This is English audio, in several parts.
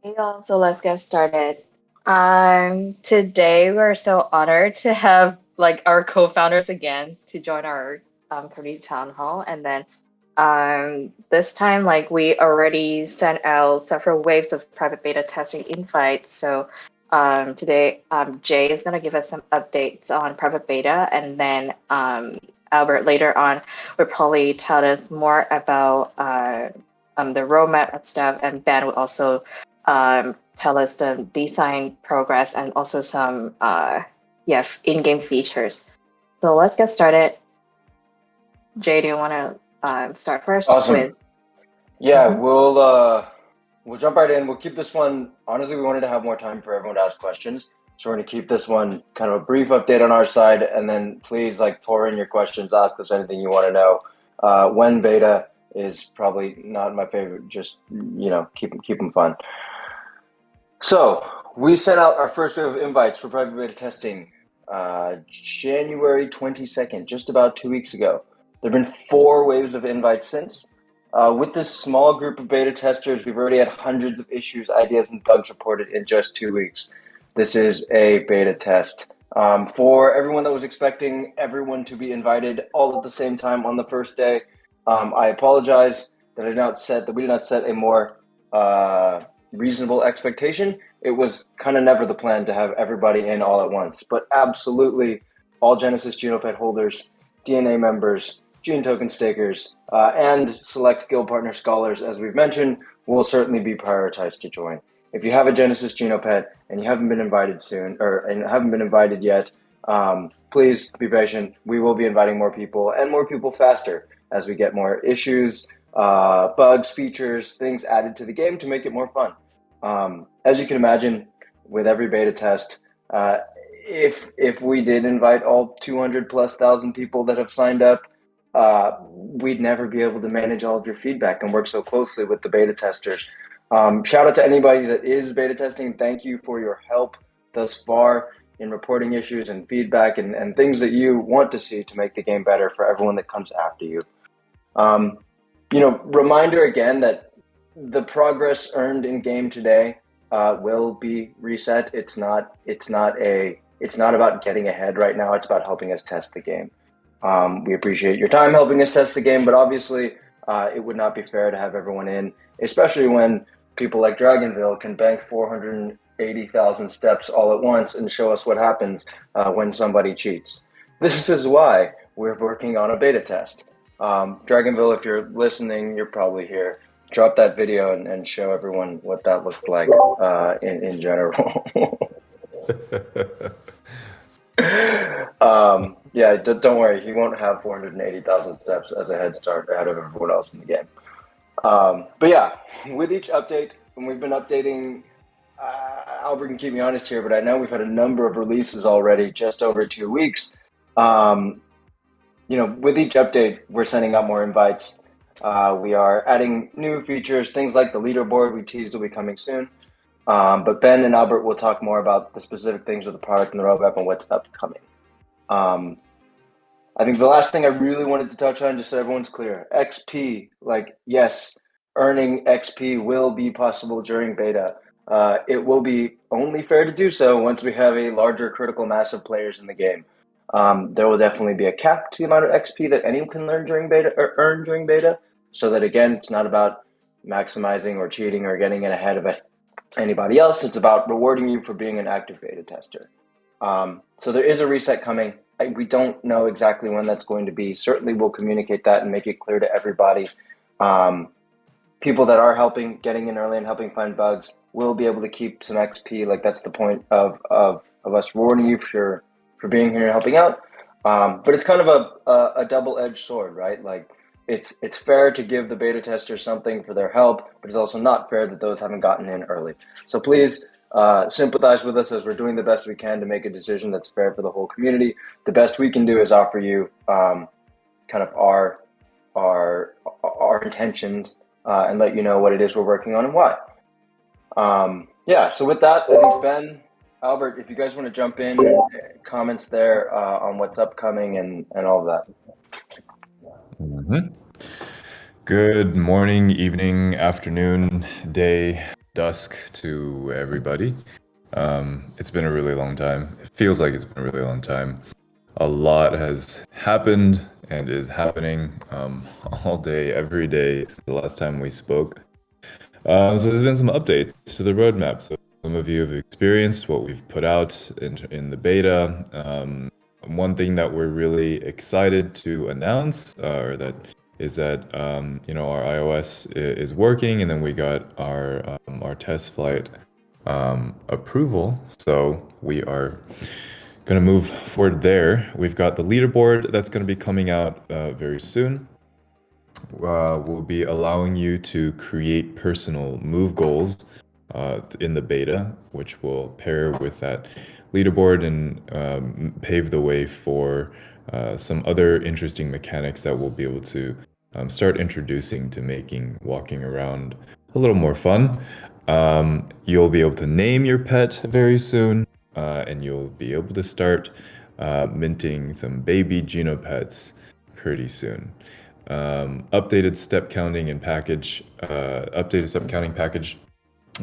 Hey y'all, so let's get started. Today we're so honored to have like our co-founders again to join our community town hall, and then this time like we already sent out several waves of private beta testing invites. So today Jay is gonna give us some updates on private beta, and then Albert later on will probably tell us more about the roadmap and stuff, and Ben will also tell us the design progress and also some in-game features. So let's get started. Jay, do you want to start first Awesome. with? Yeah, Mhm. we'll jump right in. We'll keep this one. Honestly, we wanted to have more time for everyone to ask questions, so we're going to keep this one kind of a brief update on our side, and then please pour in your questions, ask us anything you want to know. When beta is probably not my favorite. Just keep them fun. So we sent out our first wave of invites for private beta testing January 22nd, just about 2 weeks ago. There have been 4 waves of invites since. With this small group of beta testers, we've already had hundreds of issues, ideas, and bugs reported in just 2 weeks. This is a beta test. For everyone that was expecting everyone to be invited all at the same time on the first day, I apologize that we did not set a more reasonable expectation. It was kind of never the plan to have everybody in all at once, but absolutely all Genesis Genopet holders, DNA members, Gene token stakers, and select guild partner scholars, as we've mentioned, will certainly be prioritized to join. If you have a Genesis Genopet and you haven't been invited yet, please be patient. We will be inviting more people and more people faster as we get more issues, bugs, features, things added to the game to make it more fun. As you can imagine, with every beta test, if we did invite all 200 plus thousand people that have signed up, we'd never be able to manage all of your feedback and work so closely with the beta testers. Shout out to anybody that is beta testing. Thank you for your help thus far in reporting issues and feedback and things that you want to see to make the game better for everyone that comes after you. Reminder again that the progress earned in game today will be reset. It's not about getting ahead right now. It's about helping us test the game. We appreciate your time helping us test the game, but obviously it would not be fair to have everyone in, especially when people like Dragonville can bank 480,000 steps all at once and show us what happens when somebody cheats. This is why we're working on a beta test. Dragonville, if you're listening, you're probably here. Drop that video and show everyone what that looked like in general. Yeah, don't worry. He won't have 480,000 steps as a head start ahead of everyone else in the game. But yeah, with each update, and we've been updating, Albert can keep me honest here, but I know we've had a number of releases already, just over 2 weeks. With each update, we're sending out more invites. We are adding new features, things like the leaderboard we teased will be coming soon. But Ben and Albert will talk more about the specific things of the product and the roadmap and what's upcoming. I think the last thing I really wanted to touch on, just so everyone's clear, XP, yes, earning XP will be possible during beta. It will be only fair to do so once we have a larger critical mass of players in the game. There will definitely be a cap to the amount of XP that anyone can earn during beta, so that again, it's not about maximizing or cheating or getting in ahead of anybody else. It's about rewarding you for being an active beta tester. So there is a reset coming. We don't know exactly when that's going to be. Certainly we'll communicate that and make it clear to everybody. People that are getting in early and helping find bugs will be able to keep some XP. That's the point of us rewarding you for being here and helping out. But it's kind of a double-edged sword, right? It's fair to give the beta testers something for their help, but it's also not fair that those haven't gotten in early. So please sympathize with us as we're doing the best we can to make a decision that's fair for the whole community. The best we can do is offer you kind of our intentions and let you know what it is we're working on and why. So with that, I think Ben, Albert, if you guys want to jump in, comments there on what's upcoming and all of that. Mm-hmm. Good morning, evening, afternoon, day, dusk to everybody. It's been a really long time. It feels like it's been a really long time. A lot has happened and is happening all day, every day since the last time we spoke. So there's been some updates to the roadmap. So some of you have experienced what we've put out in the beta. One thing that we're really excited to announce, or that is that our iOS is working, and then we got our test flight approval. So we are going to move forward there. We've got the leaderboard that's going to be coming out very soon. We'll be allowing you to create personal move goals in the beta, which will pair with that leaderboard and pave the way for some other interesting mechanics that we'll be able to start introducing to making walking around a little more fun. You'll be able to name your pet very soon, and you'll be able to start minting some baby Genopets pretty soon. Updated step counting package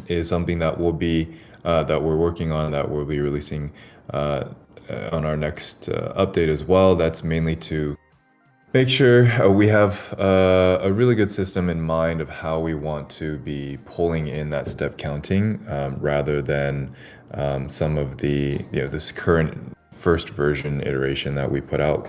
is something that will be that we're working on, that we'll be releasing on our next update as well. That's mainly to make sure we have a really good system in mind of how we want to be pulling in that step counting, rather than some of this current first version iteration that we put out,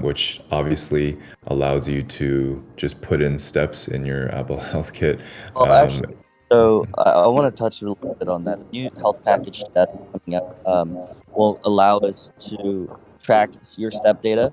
which obviously allows you to just put in steps in your Apple Health Kit. Well, actually, so I want to touch a little bit on that. The new health package that's coming up will allow us to track your step data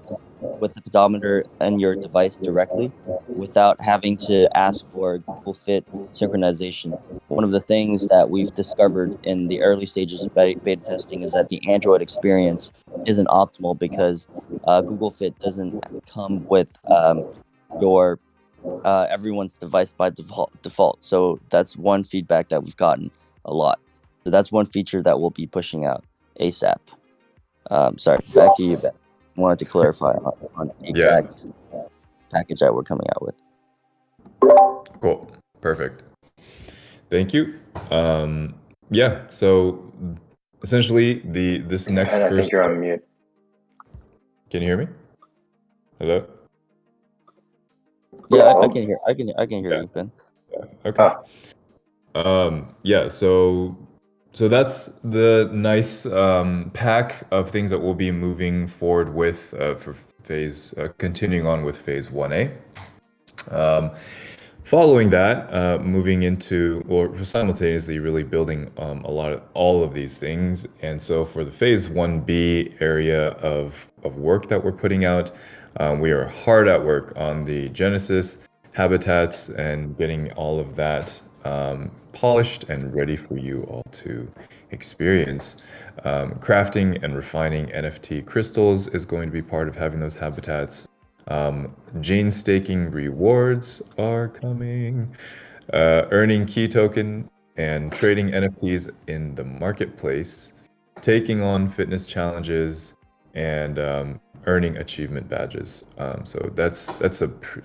with the pedometer and your device directly without having to ask for Google Fit synchronization. One of the things that we've discovered in the early stages of beta testing is that the Android experience isn't optimal because Google Fit doesn't come with your everyone's device by default. So that's one feedback that we've gotten a lot. So that's one feature that we'll be pushing out ASAP. Sorry, back to you, Ben. Wanted to clarify on the exact package that we're coming out with. Cool. Perfect. Thank you. So essentially this next I first... think you're on mute. Can you hear me? Hello? Yeah, I can hear. I can hear you, Ben. Okay. So that's the nice pack of things that we'll be moving forward with for phase, continuing on with phase 1A. Following that, moving into, or simultaneously really building all of these things. And so for the phase 1B area of work that we're putting out, we are hard at work on the Genesis habitats and getting all of that polished and ready for you all to experience. Crafting and refining NFT crystals is going to be part of having those habitats. Gene staking rewards are coming. Earning key token and trading NFTs in the marketplace. Taking on fitness challenges and earning achievement badges. So that's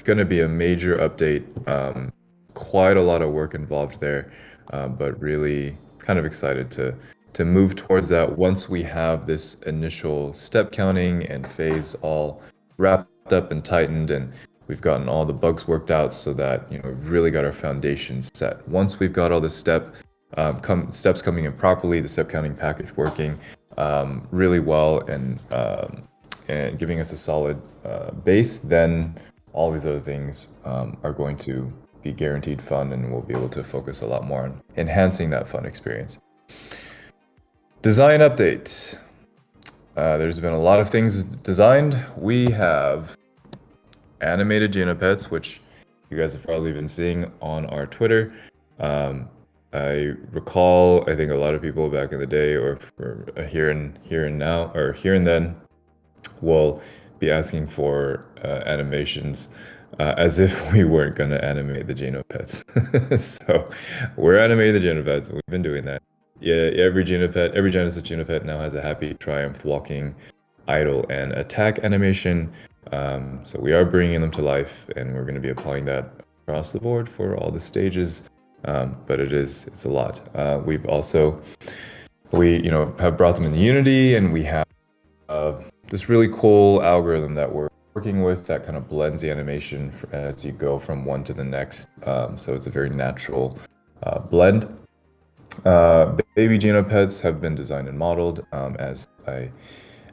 going to be a major update. Quite a lot of work involved there, but really kind of excited to move towards that once we have this initial step counting and phase all wrapped up and tightened, and we've gotten all the bugs worked out so that we've really got our foundation set. Once we've got all the steps coming in properly, the step counting package working really well, and giving us a solid base, then all these other things are going to be guaranteed fun, and we'll be able to focus a lot more on enhancing that fun experience. Design update. There's been a lot of things designed. We have animated Genopets, which you guys have probably been seeing on our Twitter. I recall, I think a lot of people back in the day, or for here and now, or here and then, will be asking for animations as if we weren't going to animate the Genopets. So we're animating the Genopets. We've been doing that. Yeah, every Genesis Genopet now has a happy triumph walking, idle, and attack animation. So we are bringing them to life, and we're going to be applying that across the board for all the stages but it's a lot. We've also have brought them into Unity, and we have this really cool algorithm that we're working with that kind of blends the animation as you go from one to the next. So it's a very natural blend. Baby Genopets have been designed and modeled, as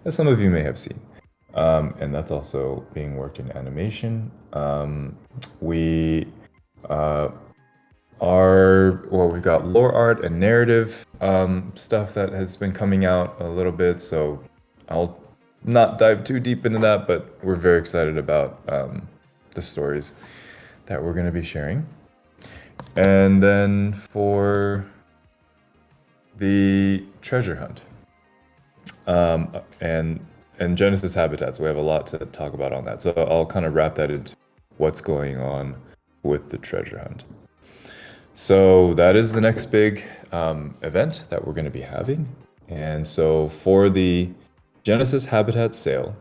some of you may have seen. And that's also being worked in animation. We've got lore art and narrative stuff that has been coming out a little bit, so I'll not dive too deep into that, but we're very excited about the stories that we're going to be sharing. And then for the treasure hunt and Genesis habitats, we have a lot to talk about on that. So I'll kind of wrap that into what's going on with the treasure hunt. So that is the next big event that we're going to be having. And so for the Genesis habitat sale,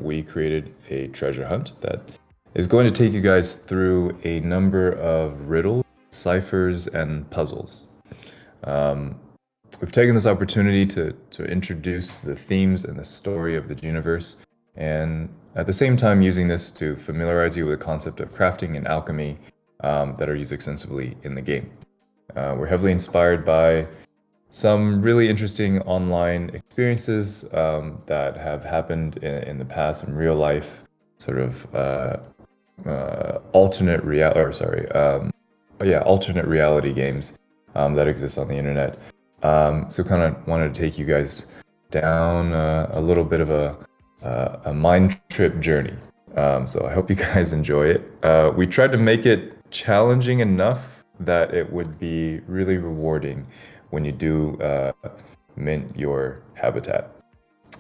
we created a treasure hunt that is going to take you guys through a number of riddles, ciphers, and puzzles. We've taken this opportunity to introduce the themes and the story of the Geniverse, and at the same time using this to familiarize you with the concept of crafting and alchemy that are used extensively in the game. We're heavily inspired by some really interesting online experiences that have happened in the past in real life, sort of alternate reality games that exist on the internet. So kind of wanted to take you guys down a little bit of a mind trip journey. So I hope you guys enjoy it. We tried to make it challenging enough that it would be really rewarding when you do mint your habitat.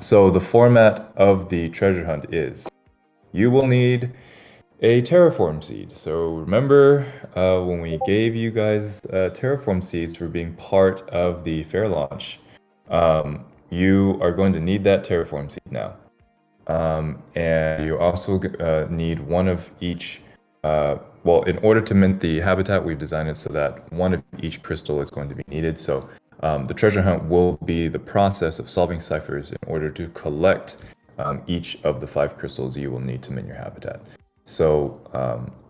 So the format of the treasure hunt is you will need a terraform seed. So remember when we gave you guys terraform seeds for being part of the fair launch, you are going to need that terraform seed now. And you also need one of each. In order to mint the habitat, we've designed it so that one of each crystal is going to be needed. So the treasure hunt will be the process of solving ciphers in order to collect each of the 5 crystals you will need to mint your habitat. So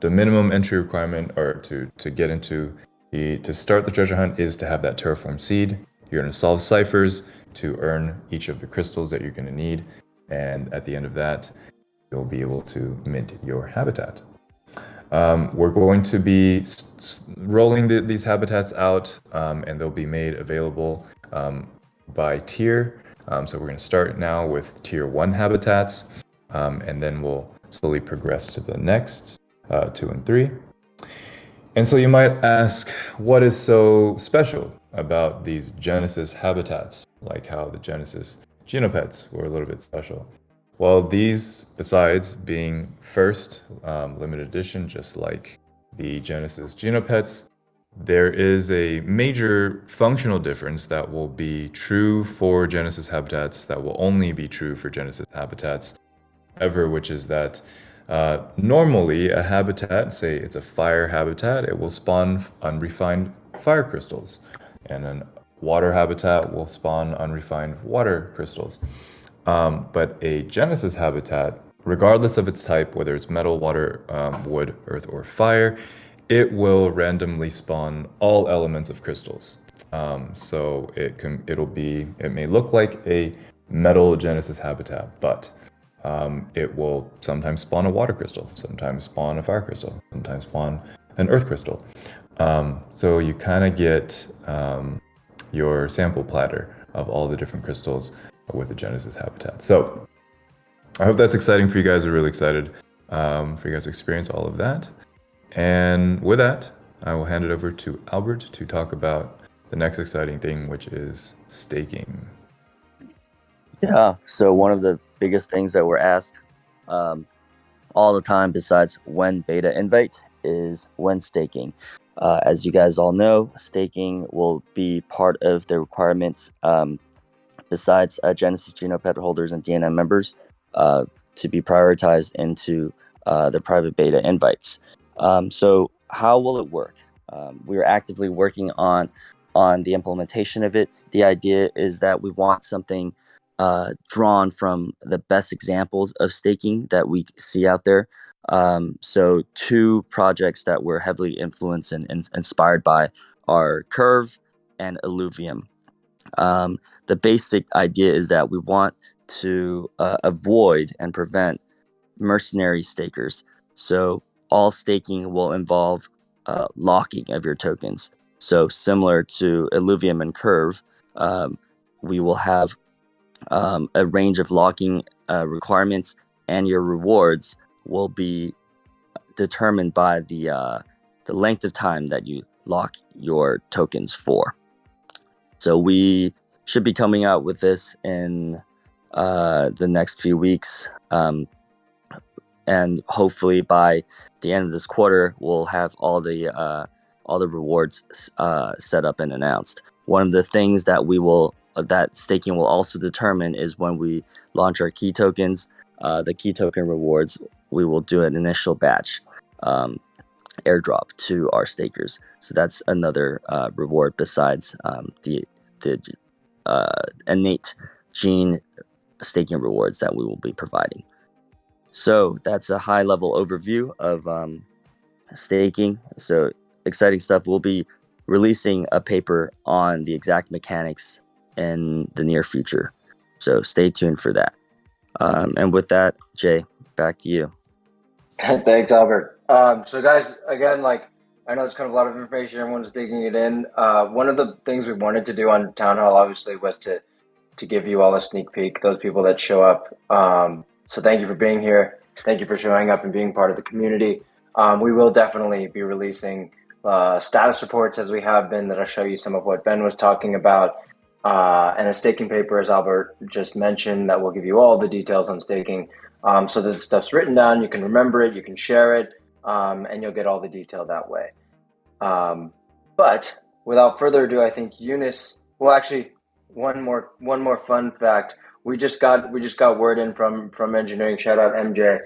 the minimum entry requirement, or to get into to start the treasure hunt, is to have that terraform seed. You're going to solve ciphers to earn each of the crystals that you're going to need, and at the end of that, you'll be able to mint your habitat. We're going to be rolling these habitats out, and they'll be made available by tier. So we're going to start now with tier 1 habitats, and then we'll slowly progress to the next 2 and 3. And so you might ask, what is so special about these Genesis habitats, like how the Genesis Genopets were a little bit special? Well, these, besides being first limited edition, just like the Genesis Genopets, there is a major functional difference that will be true for Genesis habitats that will only be true for Genesis habitats ever, which is that normally a habitat, say it's a fire habitat, it will spawn unrefined fire crystals, and a water habitat will spawn unrefined water crystals. But a Genesis habitat, regardless of its type, whether it's metal, water, wood, earth, or fire, it will randomly spawn all elements of crystals. So it may look like a metal Genesis habitat, but it will sometimes spawn a water crystal, sometimes spawn a fire crystal, sometimes spawn an earth crystal. So you kind of get your sample platter of all the different crystals with the Genesis habitat. So I hope that's exciting for you guys. We're really excited for you guys to experience all of that. And with that, I will hand it over to Albert to talk about the next exciting thing, which is staking. Yeah, so one of the biggest things that we're asked all the time, besides when beta invite, is when staking. As you guys all know, staking will be part of the requirements besides Genesis Genopet holders and DNM members to be prioritized into the private beta invites. So how will it work? We are actively working on the implementation of it. The idea is that we want something drawn from the best examples of staking that we see out there. So 2 projects that we're heavily influenced and inspired by are Curve and Illuvium. The basic idea is that we want to avoid and prevent mercenary stakers. So all staking will involve locking of your tokens. So similar to Illuvium and Curve, we will have a range of locking requirements, and your rewards will be determined by the length of time that you lock your tokens for. So we should be coming out with this in the next few weeks. And hopefully by the end of this quarter, we'll have all the rewards set up and announced. One of the things that staking will also determine is when we launch our key tokens, the key token rewards. We will do an initial batch airdrop to our stakers. So that's another reward besides the innate gene staking rewards that we will be providing. So that's a high-level overview of staking. So exciting stuff. We'll be releasing a paper on the exact mechanics in the near future. So stay tuned for that. And with that, Jay, back to you. Thanks, Albert. So guys, again, like, I know it's kind of a lot of information. Everyone's digging it in. One of the things we wanted to do on Town Hall, obviously, was to give you all a sneak peek, those people that show up. So thank you for being here. Thank you for showing up and being part of the community. We will definitely be releasing status reports, as we have been, that'll show you some of what Ben was talking about. And a staking paper, as Albert just mentioned, that will give you all the details on staking. So that the stuff's written down, you can remember it, you can share it, and you'll get all the detail that way. But without further ado, I think Eunice. Well, actually, one more fun fact. We just got word in from engineering. Shout out MJ.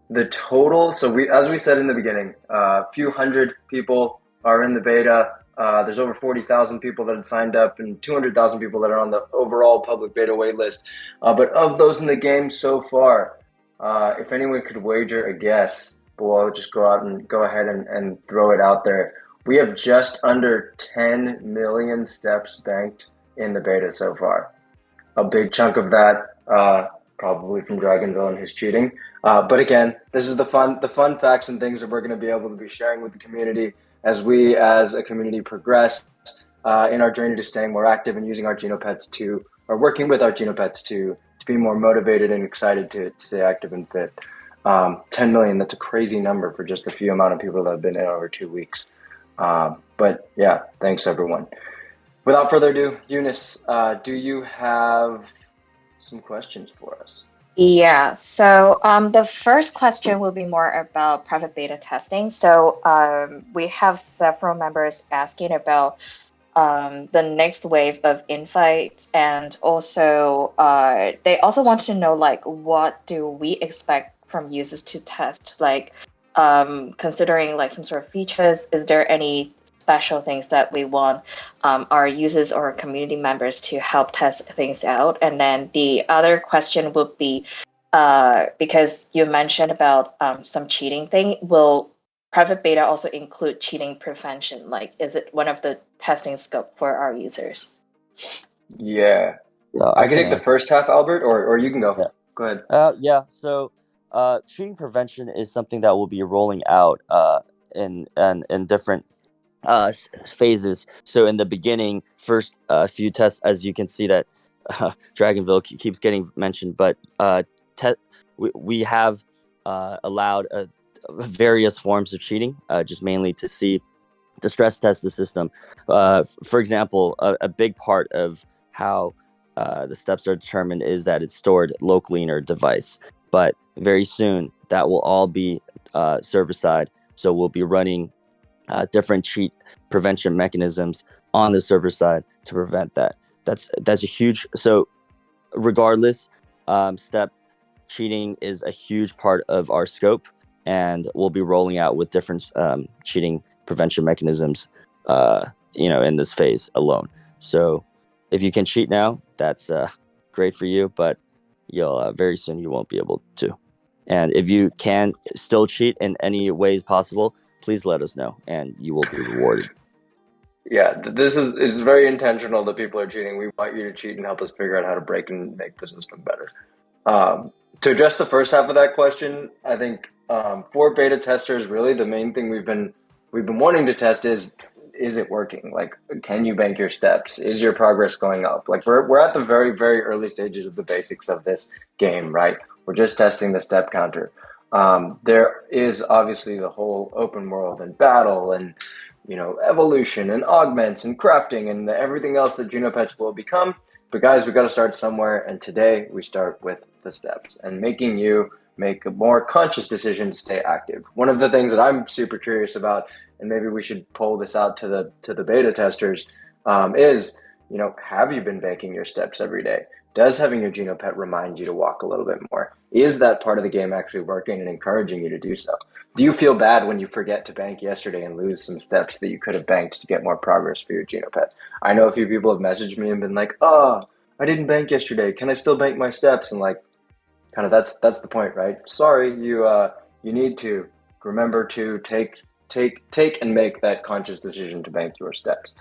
The total. So as we said in the beginning, a few hundred people are in the beta. There's over 40,000 people that have signed up and 200,000 people that are on the overall public beta waitlist. But of those in the game so far, if anyone could wager a guess, well, I'll just go ahead and throw it out there. We have just under 10 million steps banked in the beta so far. A big chunk of that probably from Dragonville and his cheating. But again, this is the fun facts and things that we're going to be able to be sharing with the community as we, as a community, progress in our journey to staying more active and using our Genopets or working with our Genopets to be more motivated and excited to stay active and fit. 10 million, that's a crazy number for just a few amount of people that have been in over 2 weeks. But yeah, thanks everyone. Without further ado, Eunice, do you have some questions for us? Yeah, so the first question will be more about private beta testing. So we have several members asking about the next wave of invites, and also they also want to know, like, what do we expect from users to test, like considering like some sort of features. Is there any special things that we want our users or community members to help test things out? And then the other question would be, because you mentioned about some cheating thing, will private beta also include cheating prevention? Like, is it one of the testing scope for our users? Yeah. I can take the first half, Albert, or you can go. Yeah. Go ahead. Yeah. So cheating prevention is something that will be rolling out in different phases. So in the beginning, first few tests, as you can see that Dragonville keeps getting mentioned, but we have allowed various forms of cheating, just mainly to stress test the system. For example, a big part of how the steps are determined is that it's stored locally in your device. But very soon, that will all be server side. So we'll be running different cheat prevention mechanisms on the server side to prevent that. That's a huge. So regardless, step cheating is a huge part of our scope, and we'll be rolling out with different cheating prevention mechanisms, in this phase alone. So if you can cheat now, that's great for you, but you'll very soon you won't be able to. And if you can still cheat in any ways possible, please let us know, and you will be rewarded. Yeah, this is very intentional that people are cheating. We want you to cheat and help us figure out how to break and make the system better. To address the first half of that question, I think for beta testers, really the main thing we've been wanting to test is it working? Like, can you bank your steps? Is your progress going up? Like, we're at the very, very early stages of the basics of this game, right? We're just testing the step counter. There is obviously the whole open world and battle and evolution and augments and crafting and everything else that Genopets will become. But guys, we got to start somewhere, and today we start with the steps and making you make a more conscious decision to stay active. One of the things that I'm super curious about, and maybe we should pull this out to the beta testers, is have you been banking your steps every day? Does having your Genopet remind you to walk a little bit more? Is that part of the game actually working and encouraging you to do so? Do you feel bad when you forget to bank yesterday and lose some steps that you could have banked to get more progress for your Genopet? I know a few people have messaged me and been like, "Oh, I didn't bank yesterday. Can I still bank my steps?" And like, kind of that's the point, right? Sorry, you need to remember to take and make that conscious decision to bank your steps.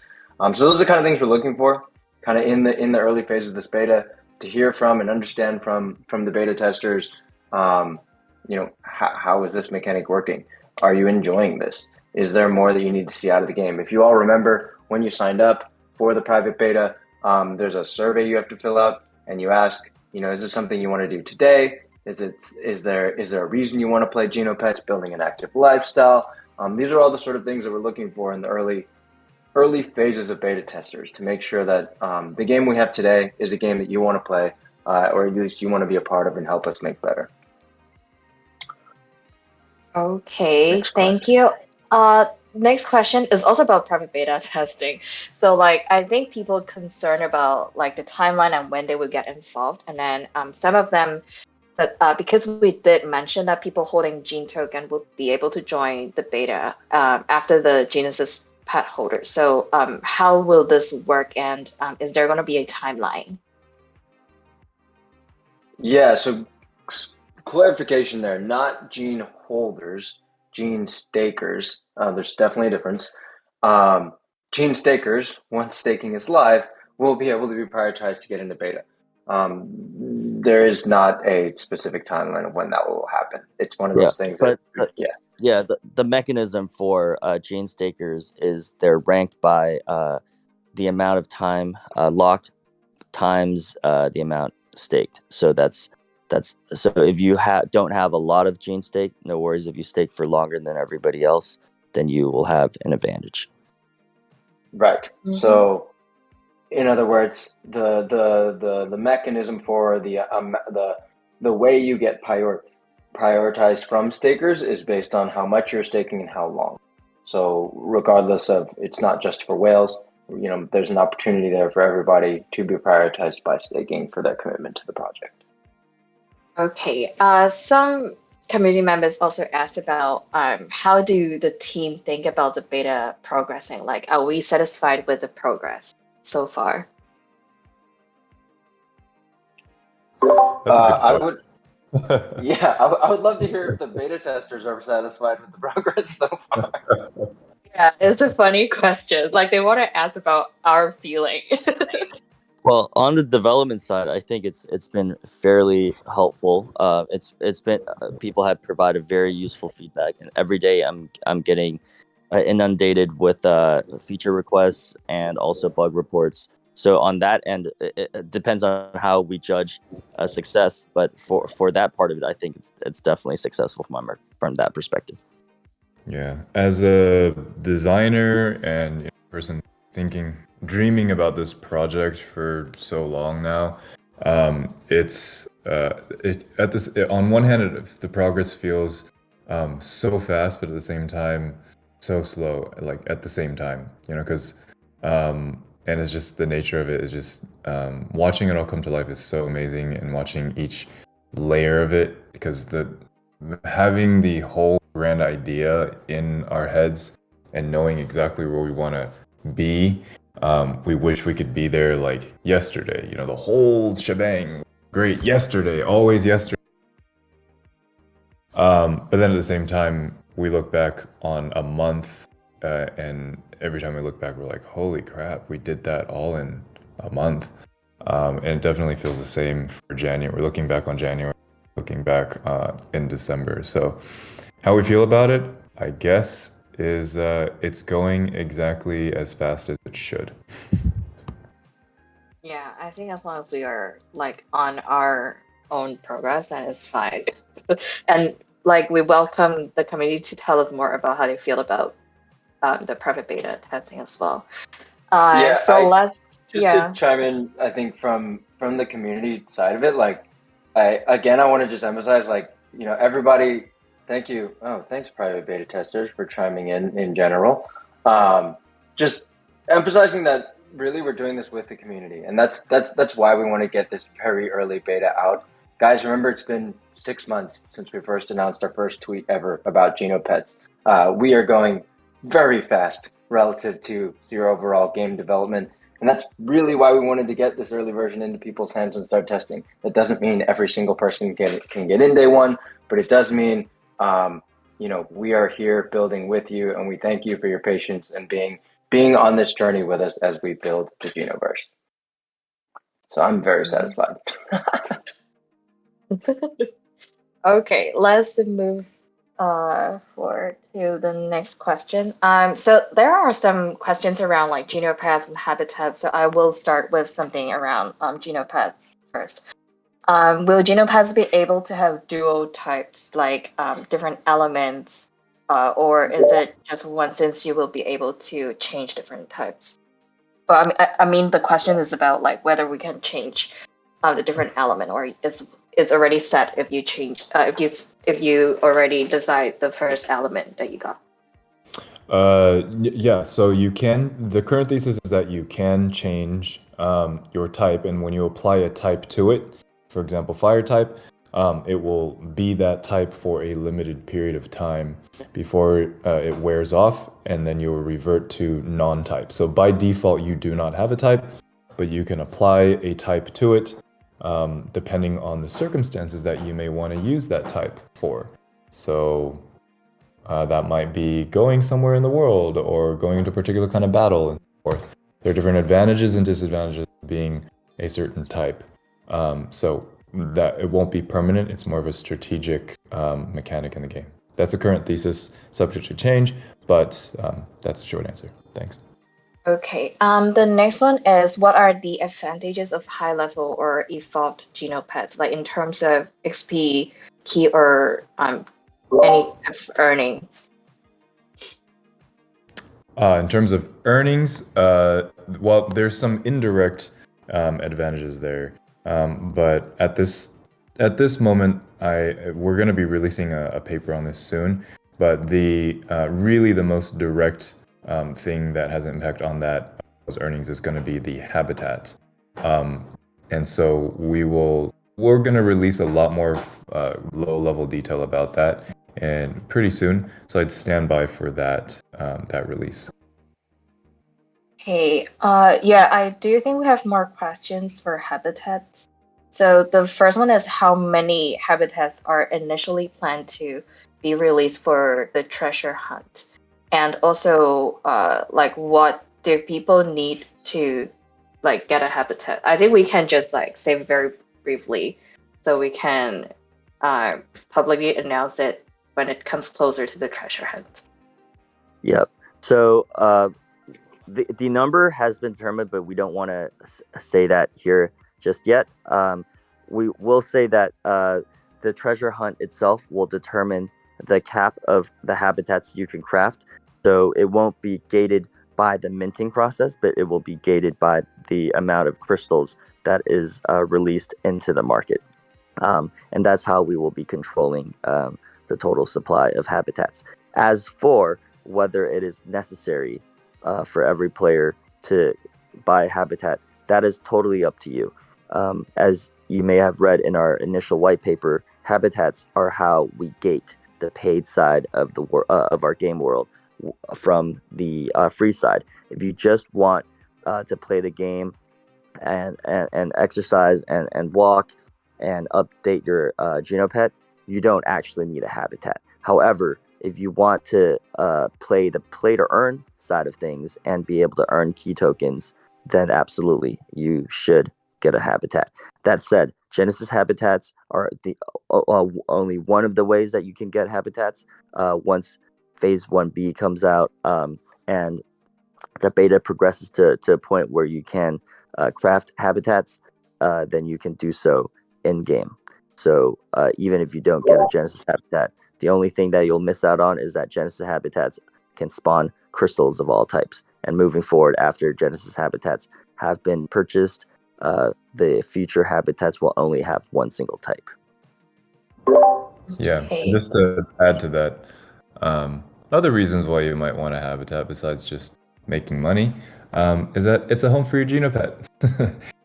So those are the kind of things we're looking for, kind of in the early phase of this beta, to hear from and understand from the beta testers. How is this mechanic working? Are you enjoying this? Is there more that you need to see out of the game? If you all remember, when you signed up for the private beta, there's a survey you have to fill out, and you ask, is this something you want to do today? Is there a reason you want to play Genopets, building an active lifestyle? These are all the sort of things that we're looking for in the early phases of beta testers, to make sure that the game we have today is a game that you want to play, or at least you want to be a part of and help us make better. Okay, thank you. Next question is also about private beta testing. So like, I think people are concerned about like the timeline and when they will get involved. And then some of them said, because we did mention that people holding Gene token will be able to join the beta after the Genesis pet holder. So how will this work, and is there going to be a timeline? Yeah, so clarification there, not gene holders, gene stakers. There's definitely a difference. Gene stakers, once staking is live, will be able to be prioritized to get into beta. There is not a specific timeline of when that will happen. It's one of those things the mechanism for gene stakers is they're ranked by the amount of time locked times the amount staked. So so if you don't have a lot of gene stake, no worries. If you stake for longer than everybody else, then you will have an advantage. Right. Mm-hmm. So in other words, the mechanism for the way you get prioritized from stakers is based on how much you're staking and how long. So regardless of, it's not just for whales, there's an opportunity there for everybody to be prioritized by staking for their commitment to the project. Okay. Some community members also asked about how do the team think about the beta progressing? Like, are we satisfied with the progress so far? That's a good question. I would love to hear if the beta testers are satisfied with the progress so far. Yeah, it's a funny question. Like, they want to ask about our feeling. Well, on the development side, I think it's been fairly helpful. It's been people have provided very useful feedback, and every day I'm getting inundated with feature requests and also bug reports. So on that end, it depends on how we judge success. But for that part of it, I think it's definitely successful from that perspective. Yeah, as a designer and person dreaming about this project for so long now, on one hand, the progress feels so fast, but at the same time so slow. Like at the same time, because and it's just the nature of it is just watching it all come to life is so amazing, and watching each layer of it, because having the whole grand idea in our heads and knowing exactly where we want to be. We wish we could be there like yesterday, the whole shebang. Great yesterday, always yesterday. But then at the same time, we look back on a month, and every time we look back, we're like, holy crap, we did that all in a month. And it definitely feels the same for January. We're looking back on January, looking back in December. So how we feel about it, I guess, is it's going exactly as fast as it should. Yeah, I think as long as we are like on our own progress, then it's fine. And like we welcome the community to tell us more about how they feel about the private beta testing as well. Yeah, So let's just to chime in, I think from the community side of it, like I want to just emphasize, like, everybody, thank you. Oh, thanks, private beta testers, for chiming in general. Just emphasizing that really we're doing this with the community, and that's why we want to get this very early beta out. Guys, remember, it's been 6 months since we first announced our first tweet ever about Genopets. We are going very fast relative to your overall game development. And that's really why we wanted to get this early version into people's hands and start testing. That doesn't mean every single person can get in day one, but it does mean, we are here building with you, and we thank you for your patience and being on this journey with us as we build the Genoverse. So I'm very satisfied. Okay, let's move forward to the next question. So there are some questions around like Genopets and habitats. So I will start with something around Genopets first. Will Genopets be able to have dual types, like different elements, or is it just one since you will be able to change different types? But I mean, the question is about like whether we can change the different element, or is already set if you change if you already decide the first element that you got. Yeah, so you can. The current thesis is that you can change your type, and when you apply a type to it, for example, fire type, it will be that type for a limited period of time before it wears off, and then you will revert to non-type. So by default, you do not have a type, but you can apply a type to it, depending on the circumstances that you may want to use that type for. So that might be going somewhere in the world or going into a particular kind of battle and so forth. There are different advantages and disadvantages of being a certain type. So that it won't be permanent. It's more of a strategic mechanic in the game. That's the current thesis, subject to change, but that's the short answer. Thanks. Okay. The next one is, what are the advantages of high level or evolved Genopets, like in terms of XP, key, or any types of earnings? In terms of earnings, well, there's some indirect advantages there, but at this moment, we're going to be releasing a paper on this soon. But the really the most direct thing that has an impact on those earnings is going to be the habitat, and so we're going to release a lot more low-level detail about that and pretty soon. So I'd stand by for that release. Hey, yeah, I do think we have more questions for habitats. So the first one is, how many habitats are initially planned to be released for the treasure hunt? And also, like, what do people need to like get a habitat? I think we can just like say very briefly, so we can publicly announce it when it comes closer to the treasure hunt. Yep. So the number has been determined, but we don't want to say that here just yet. We will say that the treasure hunt itself will determine the cap of the habitats you can craft. So it won't be gated by the minting process, but it will be gated by the amount of crystals that is released into the market. And that's how we will be controlling the total supply of habitats. As for whether it is necessary for every player to buy a habitat, that is totally up to you. As you may have read in our initial white paper, habitats are how we gate the paid side of of our game world, from the free side. If you just want to play the game and exercise and walk and update your Genopet, you don't actually need a habitat. However, if you want to play the play to earn side of things and be able to earn key tokens, then absolutely you should get a habitat. That said, Genesis habitats are the only one of the ways that you can get habitats once Phase 1B comes out and the beta progresses to a point where you can craft habitats, then you can do so in game. So even if you don't get a Genesis habitat, the only thing that you'll miss out on is that Genesis habitats can spawn crystals of all types. And moving forward, after Genesis habitats have been purchased, the future habitats will only have one single type. Yeah, Okay. and just to add to that, other reasons why you might want a habitat besides just making money is that it's a home for your Genopet.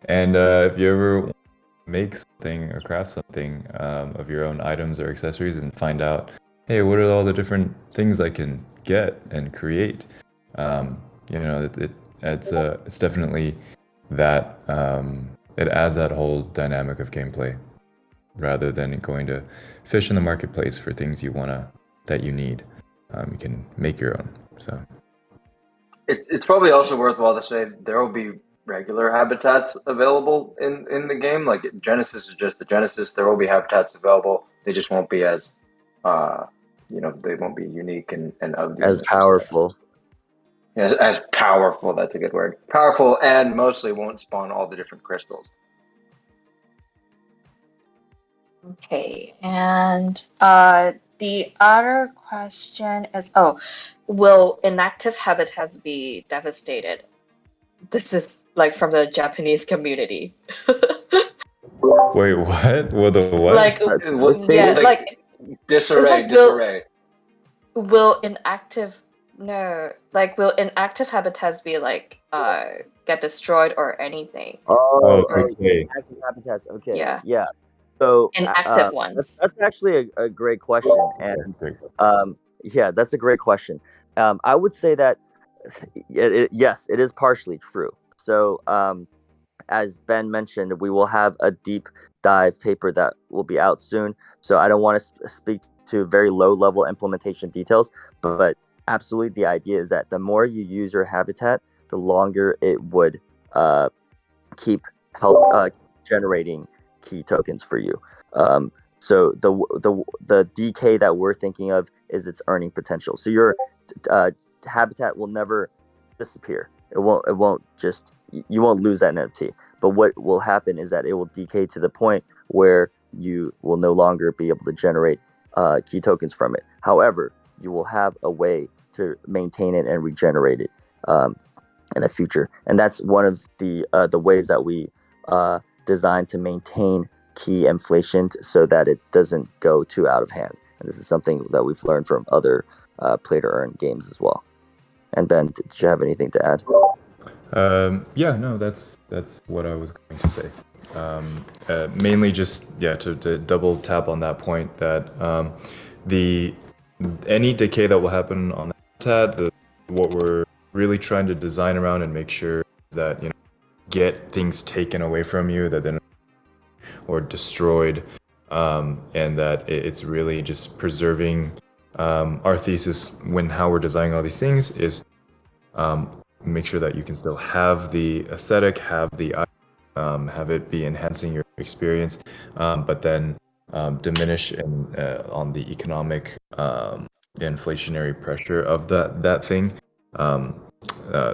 And if you ever make something or craft something of your own items or accessories and find out, hey, what are all the different things I can get and create? It's definitely that it adds that whole dynamic of gameplay rather than going to fish in the marketplace for things that you need. You can make your own. So it's probably also worthwhile to say there will be regular habitats available in the game. Like Genesis is just the Genesis. There will be habitats available. They just won't be as, they won't be unique and of the As powerful. Yeah, as powerful. That's a good word. Powerful, and mostly won't spawn all the different crystals. Okay, and the other question is, will inactive habitats be devastated? This is like from the Japanese community. wait, what? Will the what? Like, yeah, like disarray, it's like disarray. Will inactive habitats be like get destroyed or anything? Okay. Active habitats. Okay. Yeah. Yeah. So Inactive ones. that's actually a great question, and yeah, that's a great question. I would say that yes, it is partially true. So as Ben mentioned, we will have a deep dive paper that will be out soon. So I don't want to speak to very low level implementation details, but absolutely the idea is that the more you use your habitat, the longer it would keep generating key tokens for you. So the decay that we're thinking of is its earning potential. So your habitat will never disappear. It won't just, you won't lose that NFT. But what will happen is that it will decay to the point where you will no longer be able to generate key tokens from it. However, you will have a way to maintain it and regenerate it in the future, and that's one of the ways that we designed to maintain key inflation so that it doesn't go too out of hand. And this is something that we've learned from other play to earn games as well. And Ben, did you have anything to add? Yeah, no, that's what I was going to say. Mainly just to double tap on that point that any decay that will happen on the habitat, what we're really trying to design around and make sure that get things taken away from you that then or destroyed, and that it's really just preserving our thesis when how we're designing all these things is make sure that you can still have the aesthetic, have have it be enhancing your experience, but then diminish on the economic inflationary pressure of that thing.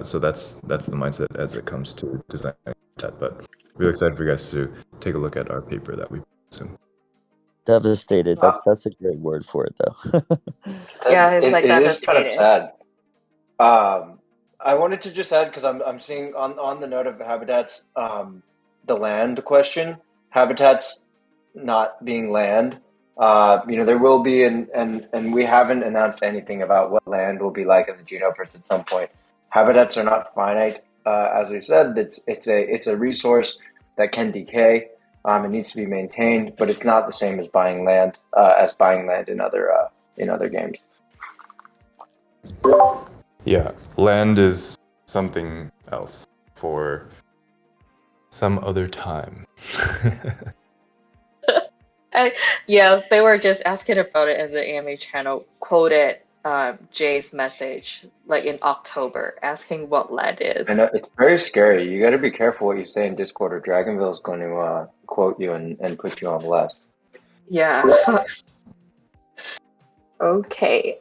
So that's the mindset as it comes to designing that. But really excited for you guys to take a look at our paper that we put soon. Devastated. That's a great word for it, though. Yeah, it's like it is kind of devastated. sad. I wanted to just add, because I'm seeing on the note of habitats, the land question, habitats not being land. There will be, and we haven't announced anything about what land will be like in the Genopets at some point. Habitats are not finite, as we said. It's a resource that can decay. It needs to be maintained, but it's not the same as buying land in other games. Yeah, land is something else for some other time. Yeah, they were just asking about it in the AMA channel, quoted Jay's message like in October, asking what lead I is. know it's very scary. You got to be careful what you say in Discord, or Dragonville is going to quote you and put you on blast. Yeah. Okay.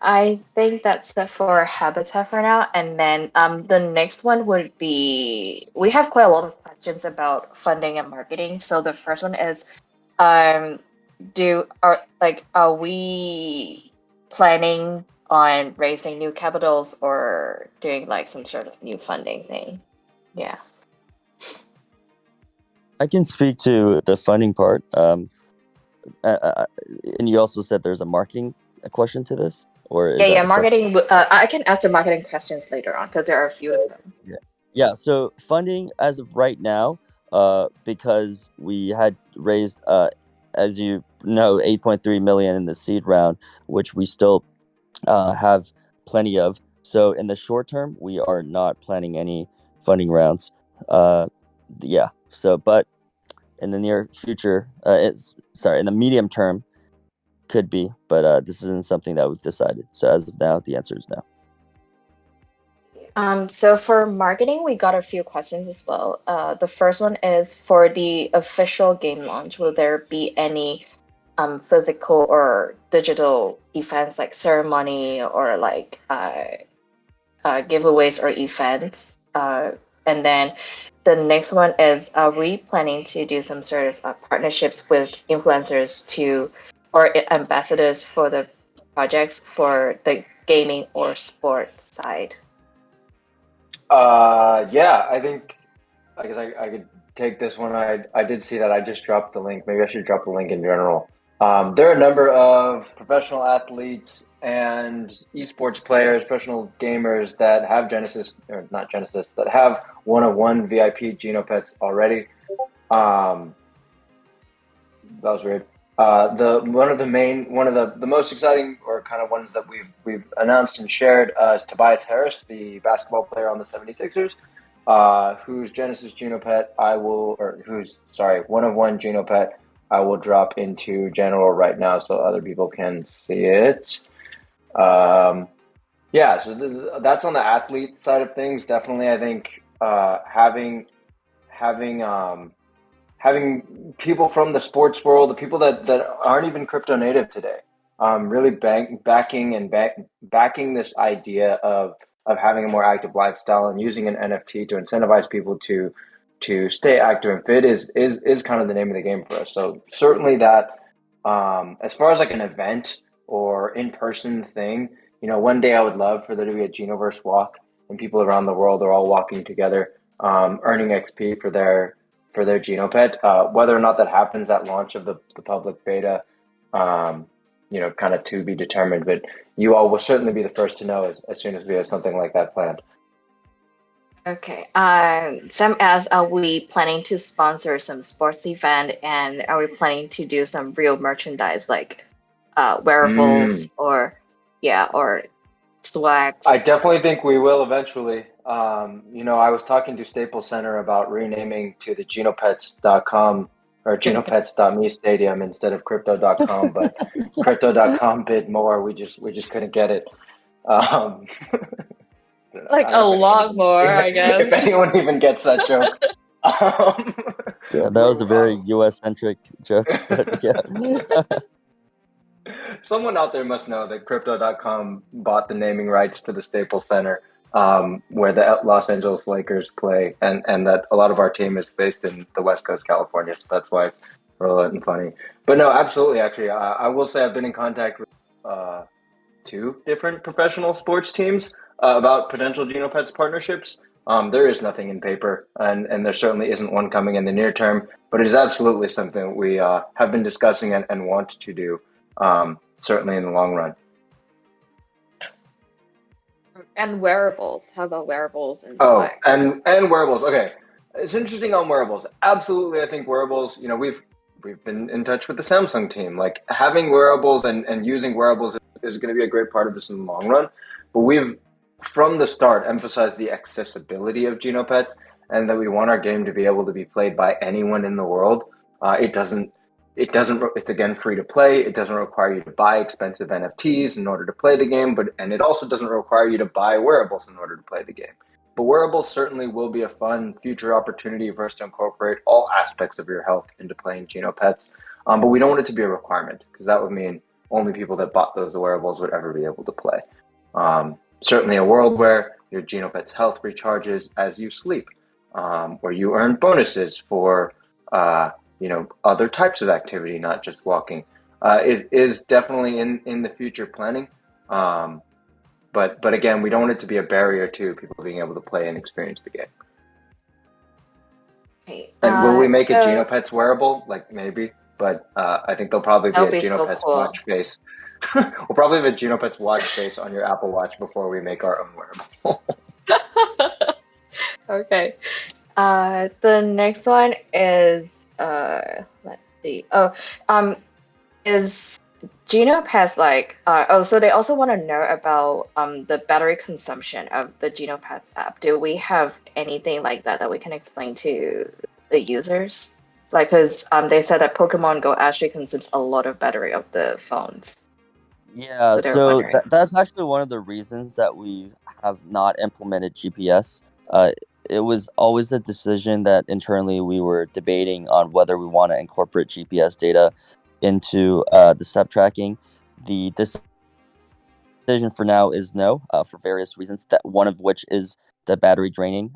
I think that's it for habitat for now. And then the next one would be we have quite a lot of questions about funding and marketing. So the first one is um are we planning on raising new capitals or doing like some sort of new funding thing? Yeah. I can speak to the funding part. And you also said there's a marketing question to this, or is Yeah, that yeah, a separate? marketing. I can ask the marketing questions later on because there are a few of them. Yeah. So funding as of right now, because we had raised, as you know, 8.3 million in the seed round, which we still have plenty of. So in the short term, we are not planning any funding rounds. Yeah. So, but in the near future, in the medium term, could be, but this isn't something that we've decided. So as of now, the answer is no. So for marketing, we got a few questions as well. The first one is for the official game launch, will there be any physical or digital events like ceremony or like giveaways or events? And then the next one is, are we planning to do some sort of partnerships with influencers to or ambassadors for the projects for the gaming or sports side? Yeah, I think I guess I could take this one. I did see that. I just dropped the link. Maybe I should drop the link in general. There are a number of professional athletes and esports players, professional gamers that have Genesis, or not Genesis, that have one-on-one VIP Genopets already. That was weird. One of the most exciting or kind of ones that we've announced and shared is Tobias Harris, the basketball player on the 76ers, whose Genesis Genopet one-of-one Genopet I will drop into general right now so other people can see it. Yeah, so that's on the athlete side of things. Definitely, I think having having people from the sports world, the people that aren't even crypto native today, really backing this idea of having a more active lifestyle and using an NFT to incentivize people to stay active and fit is kind of the name of the game for us. So certainly that, as far as like an event or in person thing, one day I would love for there to be a Genoverse walk and people around the world are all walking together, earning XP for their Genopet. Whether or not that happens at launch of the public beta, kind of to be determined. But you all will certainly be the first to know as soon as we have something like that planned. Okay. Sam asks, are we planning to sponsor some sports event and are we planning to do some real merchandise like wearables or swags? I definitely think we will eventually. I was talking to Staples Center about renaming to the Genopets.com or Genopets.me stadium instead of Crypto.com, but Crypto.com bid more. We just couldn't get it. Like a lot more, I guess. If anyone even gets that joke. Yeah, that was a very US centric joke, but yeah. Someone out there must know that Crypto.com bought the naming rights to the Staples Center, where the Los Angeles Lakers play, and that a lot of our team is based in the West Coast, California. So that's why it's relevant and funny. But no, absolutely. Actually, I will say I've been in contact with two different professional sports teams about potential Genopets partnerships. There is nothing in paper, and there certainly isn't one coming in the near term, but it is absolutely something we have been discussing and want to do, certainly in the long run. And wearables. How about wearables and Oh, swags? and wearables. Okay, it's interesting on wearables. Absolutely, I think wearables. We've been in touch with the Samsung team. Like having wearables and using wearables is going to be a great part of this in the long run. But we've, from the start, emphasized the accessibility of Genopets and that we want our game to be able to be played by anyone in the world. It's again free to play. It doesn't require you to buy expensive NFTs in order to play the game, and it also doesn't require you to buy wearables in order to play the game. But wearable certainly will be a fun future opportunity for us to incorporate all aspects of your health into playing Genopets. But we don't want it to be a requirement, because that would mean only people that bought those wearables would ever be able to play. Certainly a world where your Genopets health recharges as you sleep, where you earn bonuses for other types of activity, not just walking. It is definitely in the future planning. But again, we don't want it to be a barrier to people being able to play and experience the game. Okay, And will we make a so Genopets wearable? Like maybe, but I think there'll probably be that'll a be so Genopets cool. watch face. We'll probably have a Genopets watch face on your Apple Watch before we make our own wearable. Okay. The next one is let's see. Is Genopets like so they also want to know about the battery consumption of the Genopets app. Do we have anything like that we can explain to the users? Like, because they said that Pokemon Go actually consumes a lot of battery of the phones. Yeah, So they're so wondering. that's actually one of the reasons that we have not implemented GPS. It was always a decision that internally we were debating on whether we want to incorporate GPS data into the step tracking. The decision for now is no, for various reasons. That one of which is the battery draining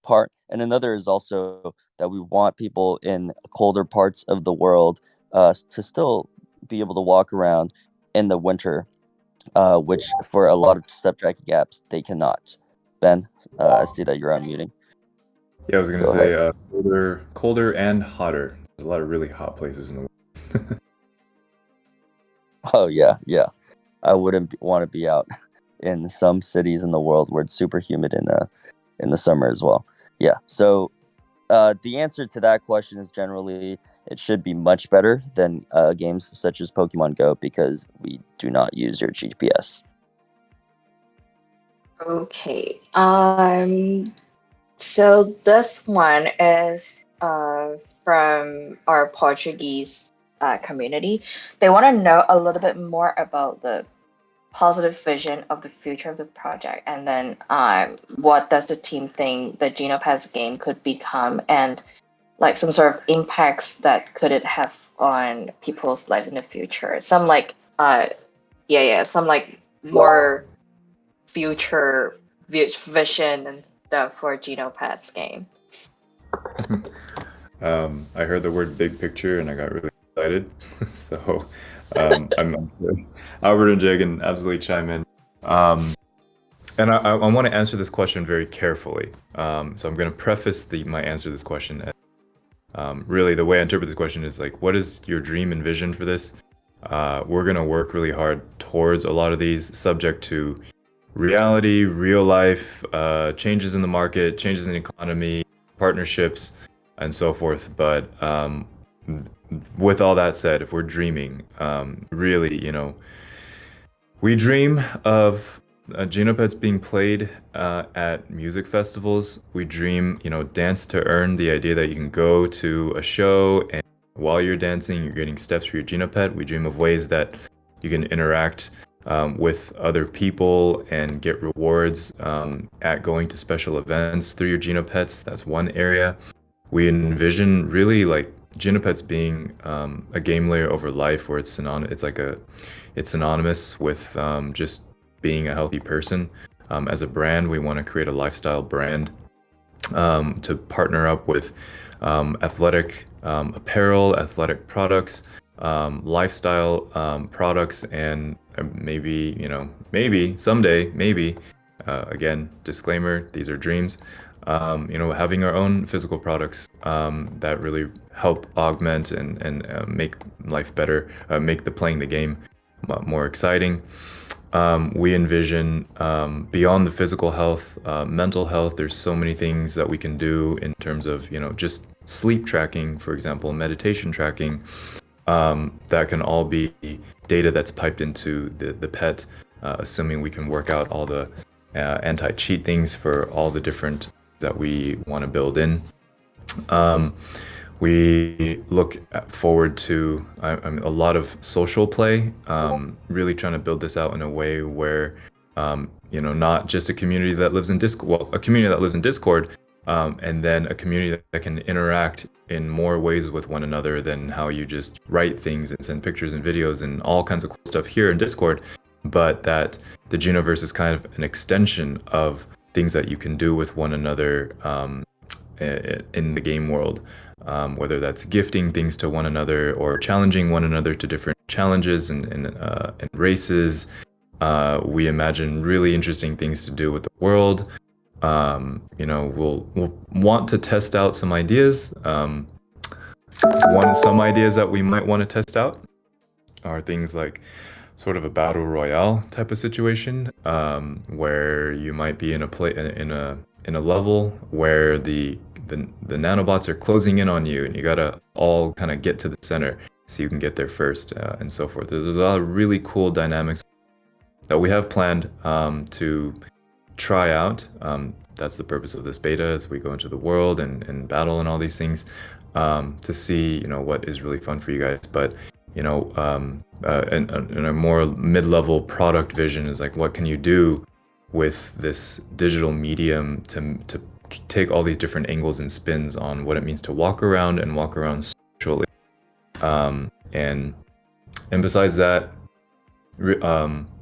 part, and another is also that we want people in colder parts of the world to still be able to walk around in the winter, which for a lot of step tracking apps they cannot. Ben, I see that you're unmuting. Yeah, I was gonna Go say colder and hotter. There's a lot of really hot places in the world. Oh yeah. I wouldn't want to be out in some cities in the world where it's super humid in the summer as well. Yeah. So the answer to that question is generally it should be much better than games such as Pokemon Go because we do not use your GPS. Okay. So this one is from our Portuguese community. They want to know a little bit more about the positive vision of the future of the project, and then what does the team think the Genopets game could become, and like some sort of impacts that could it have on people's lives in the future. Some like some like more future vision and stuff for Genopets game. I heard the word big picture and I got really excited. So I'm Albert and Jay can absolutely chime in. And I want to answer this question very carefully. So I'm going to preface my answer to this question as really the way I interpret this question is like, what is your dream and vision for this? We're going to work really hard towards a lot of these, subject to reality, real life, changes in the market, changes in the economy, partnerships, and so forth. But with all that said, if we're dreaming, really, we dream of Genopets being played at music festivals. We dream, dance to earn, the idea that you can go to a show and while you're dancing, you're getting steps for your Genopet. We dream of ways that you can interact with other people and get rewards at going to special events through your Genopets. That's one area. We envision really like Genopets being a game layer over life, where it's synonymous with just being a healthy person. As a brand, we want to create a lifestyle brand to partner up with athletic apparel, athletic products, lifestyle products, and maybe someday, again, disclaimer, these are dreams, having our own physical products that really help augment and make life better, make playing the game more exciting. We envision beyond the physical health, mental health. There's so many things that we can do in terms of just sleep tracking, for example, meditation tracking. That can all be data that's piped into the pet assuming we can work out all the anti-cheat things for all the different that we want to build in. We look forward to a lot of social play, really trying to build this out in a way where, not just a community that lives in Discord, a community that lives in Discord, and then a community that can interact in more ways with one another than how you just write things and send pictures and videos and all kinds of cool stuff here in Discord, but that the Genoverse is kind of an extension of things that you can do with one another in the game world, whether that's gifting things to one another or challenging one another to different challenges and races. We imagine really interesting things to do with the world. We'll want to test out some ideas. Some ideas that we might want to test out are things like sort of a battle royale type of situation, where you might be in a level where the nanobots are closing in on you, and you gotta all kind of get to the center so you can get there first, and so forth. There's a lot of really cool dynamics that we have planned to try out. That's the purpose of this beta, as we go into the world and battle and all these things, to see what is really fun for you guys. But and a more mid-level product vision is like, what can you do with this digital medium to take all these different angles and spins on what it means to walk around socially, and besides that,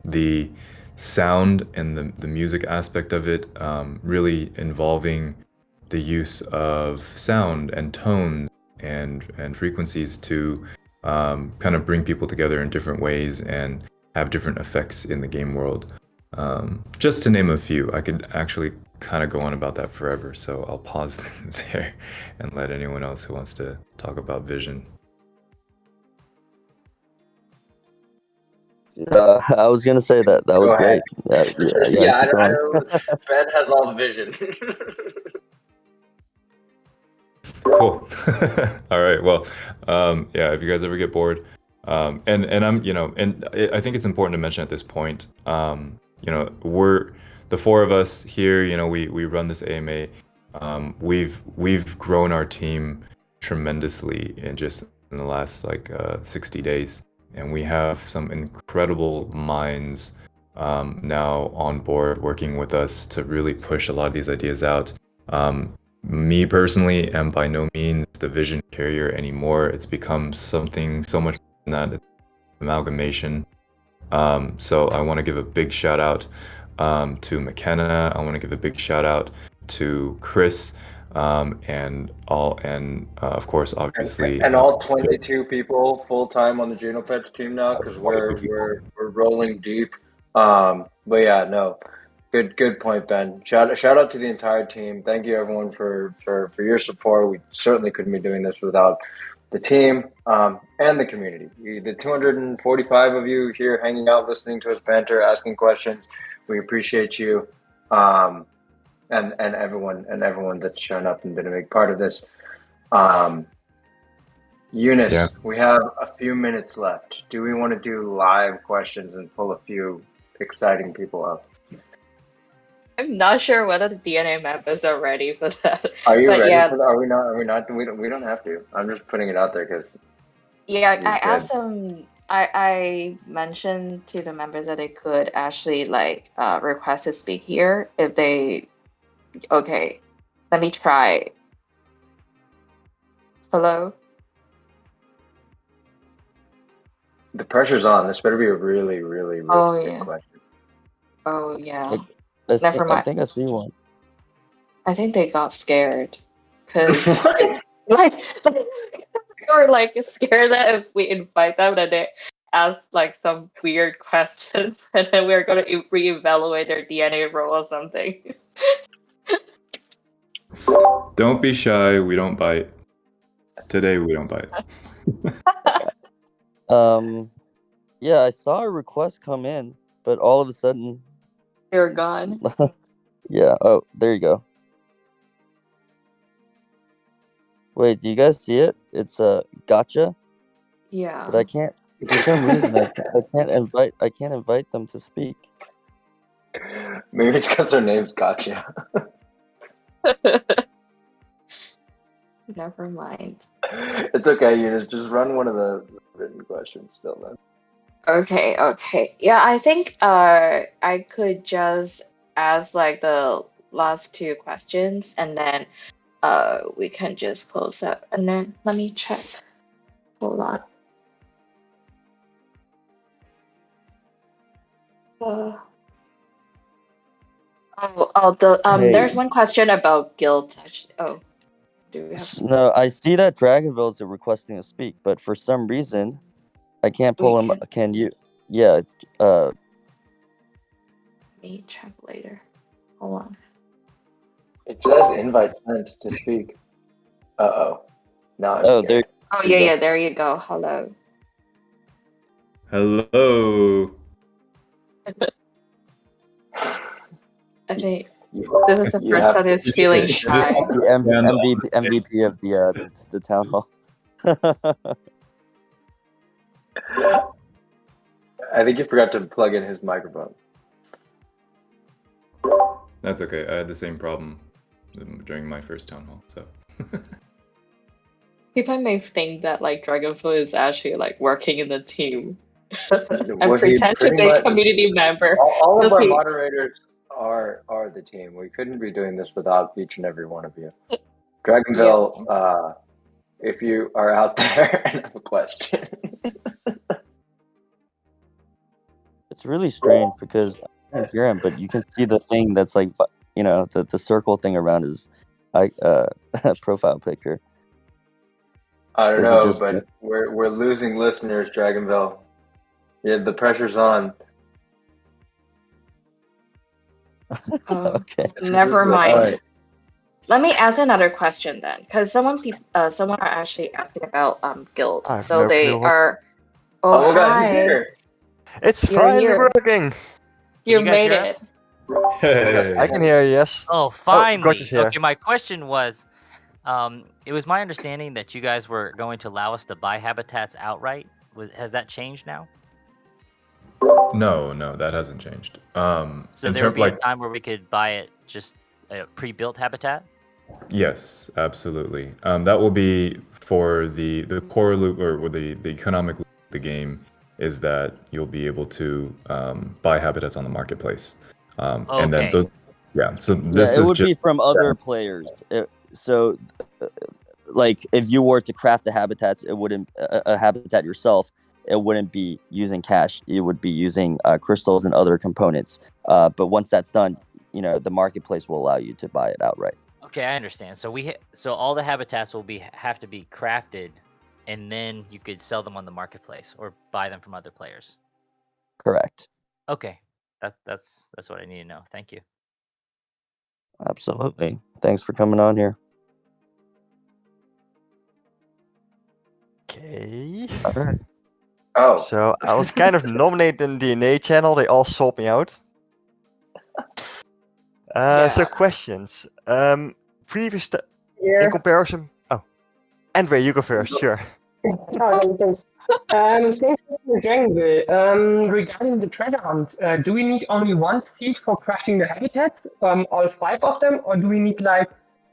the sound and the music aspect of it, really involving the use of sound and tones and frequencies to kind of bring people together in different ways and have different effects in the game world. Just to name a few. I could actually kind of go on about that forever, so I'll pause there and let anyone else who wants to talk about vision. I was gonna say that was great. I don't. Ben has all the vision. Cool. All right. Well, if you guys ever get bored, and I'm, I think it's important to mention at this point, we're the four of us here. We run this AMA. We've grown our team tremendously in the last 60 days, and we have some incredible minds now on board working with us to really push a lot of these ideas out. Me personally am by no means the vision carrier anymore. It's become something so much more than that, amalgamation. So I want to give a big shout out to McKenna. I want to give a big shout out to Chris, and of course, obviously, and all 22 people full time on the Genopets team now, because we're rolling deep. But yeah, no. Good point, Ben. Shout out to the entire team. Thank you, everyone, for your support. We certainly couldn't be doing this without the team and the community. The 245 of you here hanging out, listening to us banter, asking questions. We appreciate you, and everyone that's shown up and been a big part of this. Eunice, we have a few minutes left. Do we want to do live questions and pull a few exciting people up? I'm not sure whether the DNA members are ready for that. Are you ready for that? Are we not? We don't have to. I'm just putting it out there because. Yeah, I asked them. I mentioned to the members that they could actually request to speak here if they. Okay, let me try. Hello. The pressure's on. This better be a really, really, really good question. Oh yeah. Never mind. I think I see one. I think they got scared because they were scared that if we invite them that they ask some weird questions and then we're gonna reevaluate their DNA roll or something. Don't be shy. We don't bite. Today we don't bite. Yeah, I saw a request come in, but all of a sudden they're gone. Yeah. Oh, there you go. Wait, do you guys see it? It's a gotcha. Yeah. But I can't For some reason, I can't invite them to speak. Maybe it's because their name's Gotcha. Never mind. It's okay, you just run one of the written questions still then. Okay. Yeah, I think I could just ask like the last two questions and then we can just close up. And then let me check. Hold on. Hey. There's one question about guild. Oh, do we have? No, I see that Dragonville's requesting to speak, but for some reason, I can't pull We him. can- Can you? Yeah. Let me check later. Hold on. It says invite sent to speak. Uh-oh. Now I'm Oh, scared. there. Oh There you yeah, go. there you go. Hello. Hello. I think You- this is the you first have time to- he's feeling you just shy. have to The stand MVP of the town hall. I think you forgot to plug in his microphone. That's okay. I had the same problem during my first town hall. So People may think that like Dragonfly is actually like working in the team and Well, he pretend to pretty be a much- community member. All of Does our he- moderators are the team. We couldn't be doing this without each and every one of you. Dragonville, if you are out there and have a question. It's really strange because I can't hear him, but you can see the thing that's like, the circle thing around his profile picture. I don't Is it know, just- but we're losing listeners, Dragonville. Yeah, the pressure's on. Oh, Okay. never mind. Alright. Let me ask another question then, because someone are actually asking about guild. I have So no they clue what- are. Oh, Oh, God, he's hi! here. It's You're finally here. working. You you guys made hear it. us? hey. I can hear you, yes. Oh, finally. Gotcha's here. Okay, my question was, it was my understanding that you guys were going to allow us to buy habitats outright. Has that changed now? No, that hasn't changed. So in there would terms be like a time where we could buy it just a pre-built habitat? yes, absolutely. That will be for the core loop or the economic loop of the game is that you'll be able to buy habitats on the marketplace. And then Okay. those so this it is would just be from other players. Like if you were to craft the habitats, it wouldn't a habitat yourself. It wouldn't be using cash. It would be using crystals and other components. But once that's done, the marketplace will allow you to buy it outright. Okay, I understand. So so all the habitats will have to be crafted, and then you could sell them on the marketplace or buy them from other players. Correct. Okay, that's what I need to know. Thank you. Absolutely. Thanks for coming on here. Okay. All right. Oh, So I was kind of nominated in the DNA channel. They all sold me out. So questions. Previous in comparison. Oh, Andre, you go first. Sure. Thanks. Same thing with Dragonville. Regarding the treasure hunt, do we need only one seed for crafting the habitats, all 5 of them, or do we need like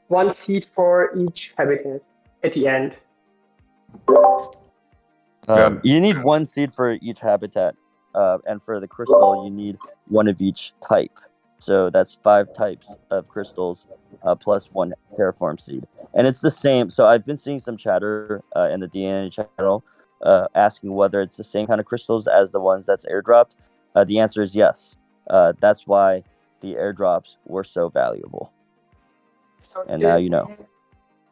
one seed for each habitat at the end? You need one seed for each habitat, and for the crystal, you need one of each type. So that's 5 types of crystals, plus 1 terraform seed. And it's the same. So I've been seeing some chatter in the DNA channel asking whether it's the same kind of crystals as the ones that's airdropped. The answer is yes. That's why the airdrops were so valuable. And now you know.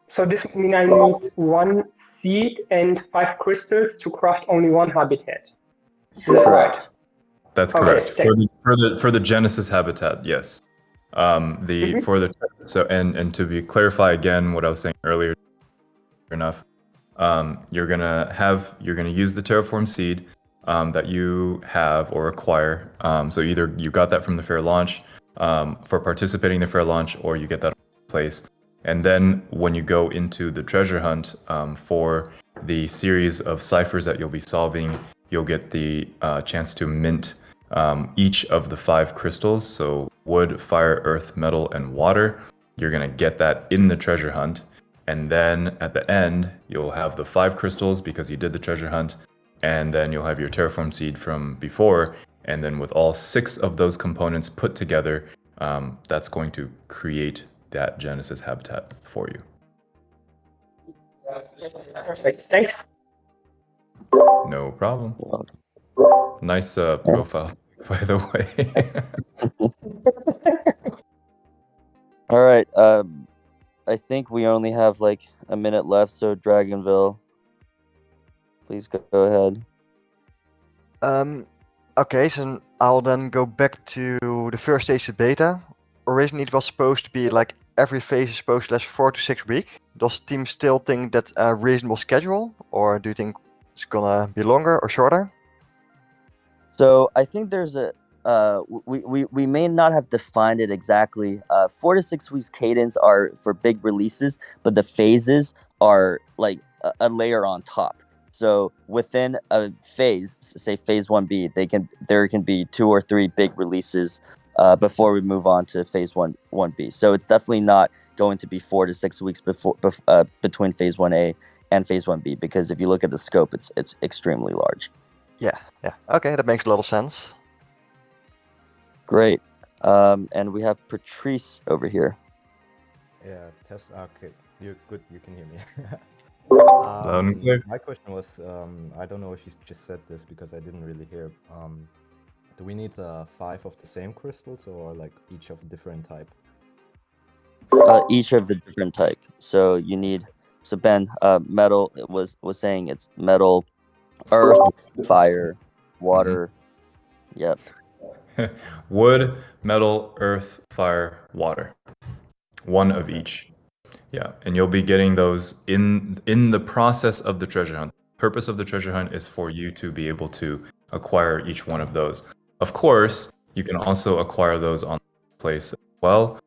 So this means I need 1 seed and 5 crystals to craft only 1 habitat. Is that right? That's Okay, correct. thanks. For the Genesis habitat, yes. For the so and to be clarify again what I was saying earlier enough, you're gonna use the terraform seed that you have or acquire. So either you got that from the fair launch for participating in the fair launch, or you get that in place. And then when you go into the treasure hunt for the series of ciphers that you'll be solving, you'll get the chance to mint each of the 5 crystals. So wood, fire, earth, metal, and water. You're going to get that in the treasure hunt. And then at the end, you'll have the 5 crystals because you did the treasure hunt. And then you'll have your terraform seed from before. And then with all 6 of those components put together, that's going to create that Genesis habitat for you. Perfect. Thanks. No problem. Nice profile, by the way. All right. I think we only have like a minute left, so Dragonville, please go ahead. Okay, so I'll then go back to the first stage of beta. Originally, it was supposed to be like every phase is supposed to last 4 to 6 weeks. Does team still think that's a reasonable schedule, or do you think it's gonna be longer or shorter? So I think there's a we may not have defined it exactly. 4 to 6 weeks cadence are for big releases, but the phases are like a layer on top. So within a phase, say phase 1B, there can be 2 or 3 big releases before we move on to phase 1B. So it's definitely not going to be 4 to 6 weeks between phase 1A and phase 1B, because if you look at the scope, it's extremely large. Yeah. Okay, that makes a lot of sense. Great. And we have Patrice over here. Yeah, test. Okay, you're good. You can hear me. Loud and clear. My question was, I don't know if you just said this because I didn't really hear. Do we need 5 of the same crystals or like each of a different type? Each of the different type. So you need. So Ben, metal was saying it's metal, earth, fire, water. Yep. Wood, metal, earth, fire, water. 1 of each. Yeah, and you'll be getting those in the process of the treasure hunt. Purpose of the treasure hunt is for you to be able to acquire each one of those. Of course, you can also acquire those on the place as well,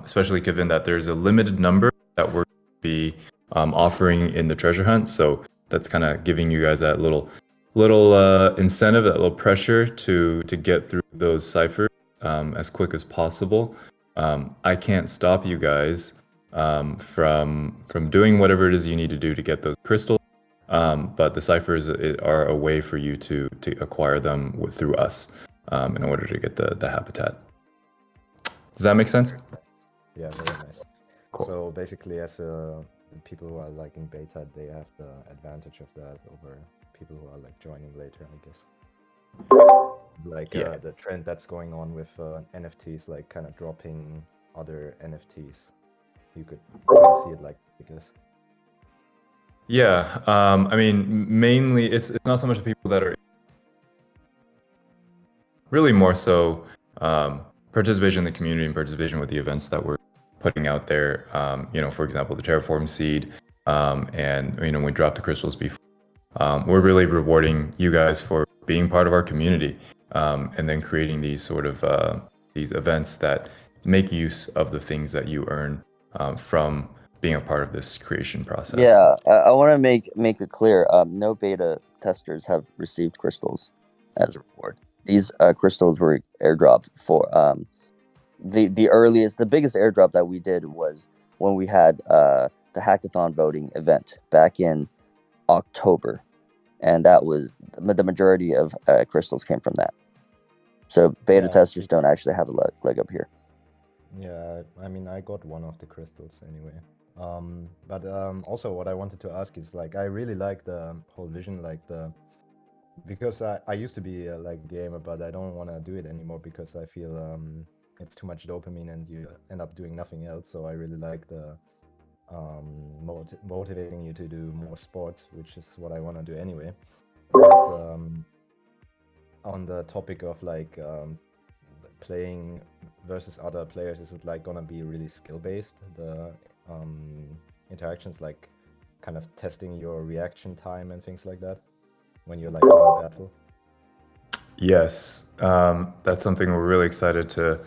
especially given that there's a limited number that we're going to be offering in the treasure hunt. So that's kind of giving you guys that little incentive, that little pressure to get through those ciphers as quick as possible. I can't stop you guys from doing whatever it is you need to do to get those crystals, but the ciphers are a way for you to acquire them through us in order to get the habitat. Does that make sense? Yeah, very nice. Cool. So basically, as people who are like in beta, they have the advantage of that over people who are like joining later, I guess. Like Yeah. The trend that's going on with NFTs, like kind of dropping other NFTs. You could see it like because. Yeah, I mean, mainly it's not so much the people that are really more so participation in the community and participation with the events that we're putting out there. For example, the Terraform seed, and we dropped the crystals before. We're really rewarding you guys for being part of our community, and then creating these sort of these events that make use of the things that you earn from being a part of this creation process. Yeah, I want to make it clear. No beta testers have received crystals as a reward. These crystals were airdropped for the biggest airdrop that we did was when we had the hackathon voting event back in October, and that was the majority of crystals came from that. So beta testers don't actually have a leg up here. Yeah, I mean, I got one of the crystals anyway. But also what I wanted to ask is like I really like the whole vision, because I used to be like a gamer, but I don't want to do it anymore because I feel it's too much dopamine and you end up doing nothing else. So I really like the motivating you to do more sports, which is what I want to do anyway. But on the topic of like playing versus other players, is it like gonna be really skill based, the interactions, like kind of testing your reaction time and things like that when you're like in battle? Yes, that's something we're really excited to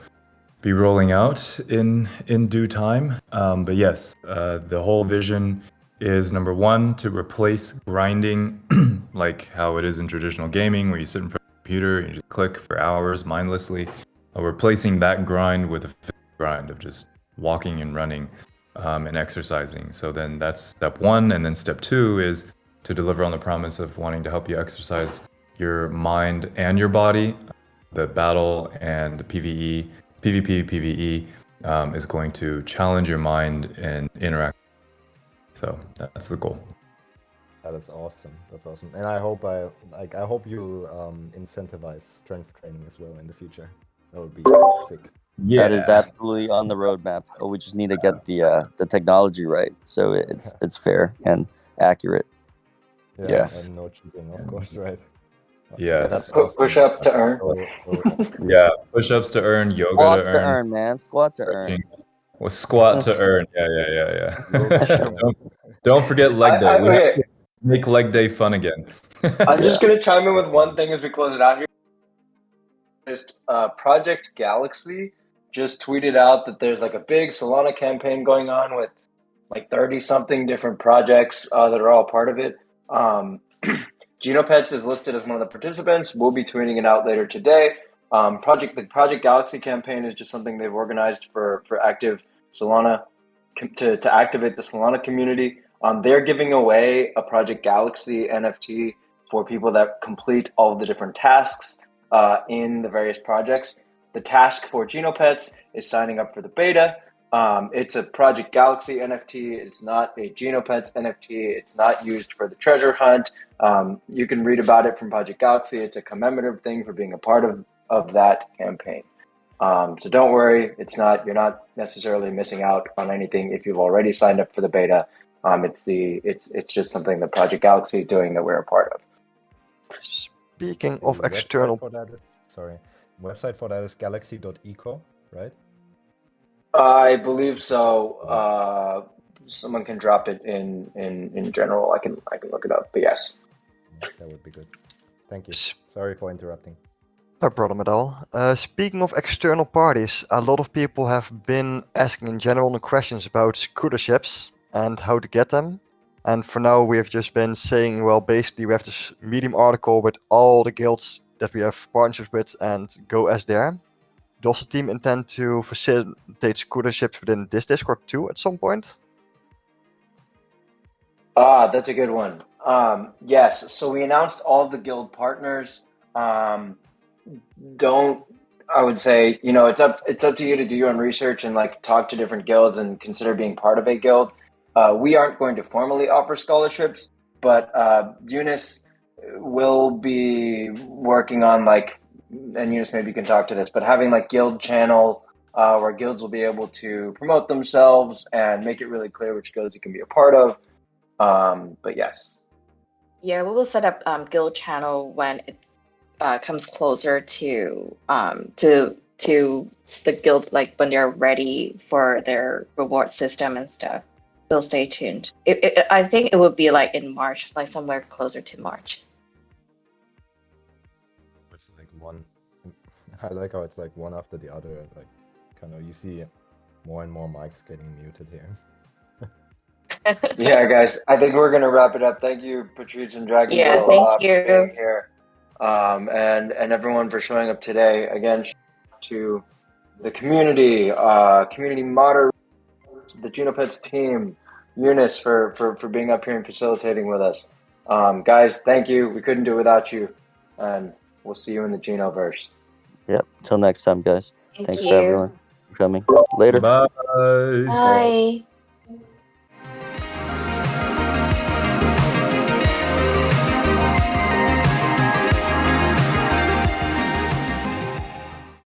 be rolling out in due time. But yes, the whole vision is number one, to replace grinding like how it is in traditional gaming, where you sit in front of a computer and you just click for hours mindlessly. Replacing that grind with a physical grind of just walking and running and exercising. So then that's step one. And then step two is to deliver on the promise of wanting to help you exercise your mind and your body. The battle and the PvE, PvP, PvE is going to challenge your mind and interact. So that's the goal. Yeah, that's awesome. That's awesome. And I hope you incentivize strength training as well in the future. That would be sick. That is absolutely on the roadmap. But we just need to get the technology right, so it's fair and accurate. Yeah, Yes. and no cheating, of course, right? Yes. That's awesome. Push up to earn. Yeah, push-ups to earn, yoga Squat to earn, man. Squat to earn. well, squat to earn. Yeah. Yoga. Don't forget leg day. We have Okay, to make leg day fun again. I'm just gonna chime in with one thing as we close it out here. Just Project Galaxy just tweeted out that there's like a big Solana campaign going on with like 30 something different projects that are all part of it. Genopets is listed as one of the participants. We'll be tweeting it out later today. The Project Galaxy campaign is just something they've organized for active Solana to activate the Solana community. They're giving away a Project Galaxy NFT for people that complete all of the different tasks in the various projects. The task for Genopets is signing up for the beta. It's a Project Galaxy NFT. It's not a Genopets NFT. It's not used for the treasure hunt. You can read about it from Project Galaxy. It's a commemorative thing for being a part of that campaign. So don't worry. You're not necessarily missing out on anything if you've already signed up for the beta. It's just something that Project Galaxy is doing that we're a part of. Speaking of external, Website for that is galaxy.eco, right? I believe so. Someone can drop it in general. I can look it up. But yes, that would be good. Thank you. Sorry for interrupting. no problem at all. Speaking of external parties, a lot of people have been asking in general the questions about scooter ships and how to get them. And for now, we have just been saying, well, basically, we have this Medium article with all the guilds that we have partnerships with and go as there. Does the team intend to facilitate scooter ships within this Discord too at some point? That's a good one. Yes, so we announced all the guild partners. I would say, it's up to you to do your own research and like talk to different guilds and consider being part of a guild. We aren't going to formally offer scholarships, but Eunice will be working on and Eunice, maybe you can talk to this, but having like guild channel where guilds will be able to promote themselves and make it really clear which guilds you can be a part of. But yes. Yeah, we will set up guild channel when it comes closer to the guild, like when they're ready for their reward system and stuff. So stay tuned. I think it would be like in March, like somewhere closer to March. It's like one. I like how it's like one after the other. Like, kind of, you see more and more mics getting muted here. Yeah, guys, I think we're gonna wrap it up. Thank you, Patrice and Dragon. Yeah, thank you. For being here, and everyone for showing up today. Again, to the community, community moderator, the Genopets team, Eunice for being up here and facilitating with us. Guys, thank you. We couldn't do it without you, and we'll see you in the Genoverse. Yep. Till next time, guys. Thanks you. to everyone for coming. Later. Bye. Bye.